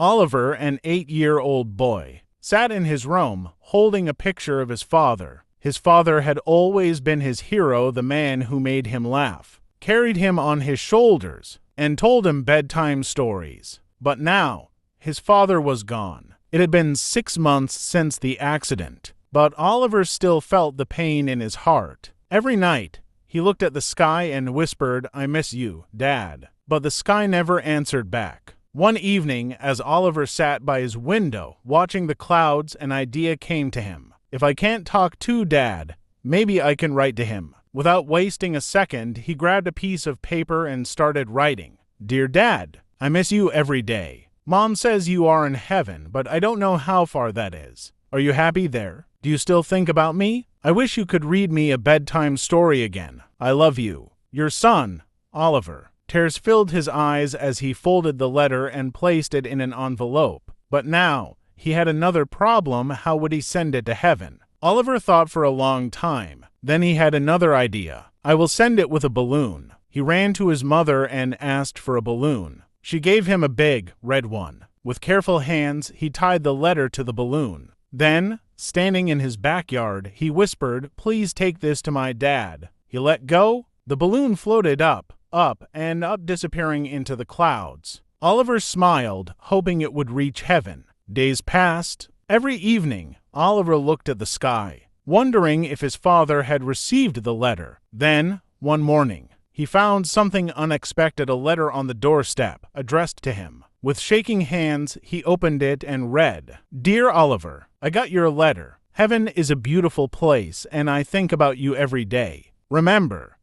Oliver, an 8-year-old boy, sat in his room holding a picture of his father. His father had always been his hero, the man who made him laugh, carried him on his shoulders, and told him bedtime stories. But now, his father was gone. It had been 6 months since the accident, but Oliver still felt the pain in his heart. Every night, he looked at the sky and whispered, "I miss you, Dad." But the sky never answered back. One evening, as Oliver sat by his window watching the clouds, an idea came to him. If I can't talk to Dad, maybe I can write to him. Without wasting a second, he grabbed a piece of paper and started writing. "Dear Dad, I miss you every day. Mom says you are in heaven, but I don't know how far that is. Are you happy there? Do you still think about me? I wish you could read me a bedtime story again. I love you. Your son, Oliver." Tears filled his eyes as he folded the letter and placed it in an envelope. But now, he had another problem. How would he send it to heaven? Oliver thought for a long time. Then he had another idea. "I will send it with a balloon." He ran to his mother and asked for a balloon. She gave him a big, red one. With careful hands, he tied the letter to the balloon. Then, standing in his backyard, he whispered, "Please take this to my dad." He let go. The balloon floated up, and up, disappearing into the clouds. Oliver smiled, hoping it would reach heaven. Days passed. Every evening, Oliver looked at the sky, wondering if his father had received the letter. Then, one morning, he found something unexpected, a letter on the doorstep, addressed to him. With shaking hands, he opened it and read, "Dear Oliver, I got your letter. Heaven is a beautiful place, and I think about you every day. Remember,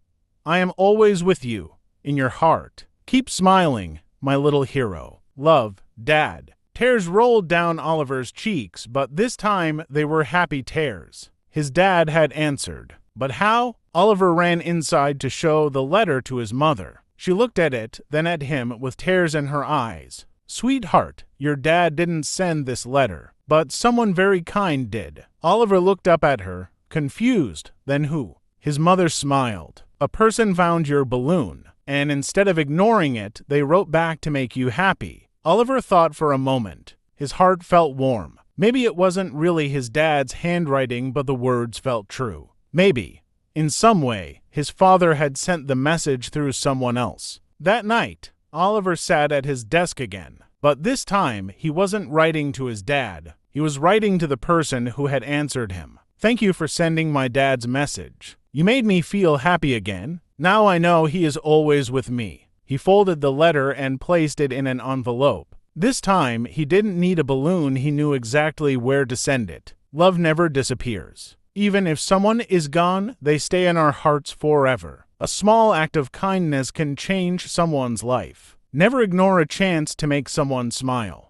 I am always with you, in your heart. Keep smiling, my little hero. Love, Dad." Tears rolled down Oliver's cheeks, but this time they were happy tears. His dad had answered. But how? Oliver ran inside to show the letter to his mother. She looked at it, then at him with tears in her eyes. "Sweetheart, your dad didn't send this letter, but someone very kind did." Oliver looked up at her, confused. Then who? His mother smiled. "A person found your balloon, and instead of ignoring it, they wrote back to make you happy." Oliver thought for a moment. His heart felt warm. Maybe it wasn't really his dad's handwriting, but the words felt true. Maybe, in some way, his father had sent the message through someone else. That night, Oliver sat at his desk again. But this time, he wasn't writing to his dad. He was writing to the person who had answered him. "Thank you for sending my dad's message. You made me feel happy again. Now I know he is always with me." He folded the letter and placed it in an envelope. This time, he didn't need a balloon. He knew exactly where to send it. Love never disappears. Even if someone is gone, they stay in our hearts forever. A small act of kindness can change someone's life. Never ignore a chance to make someone smile.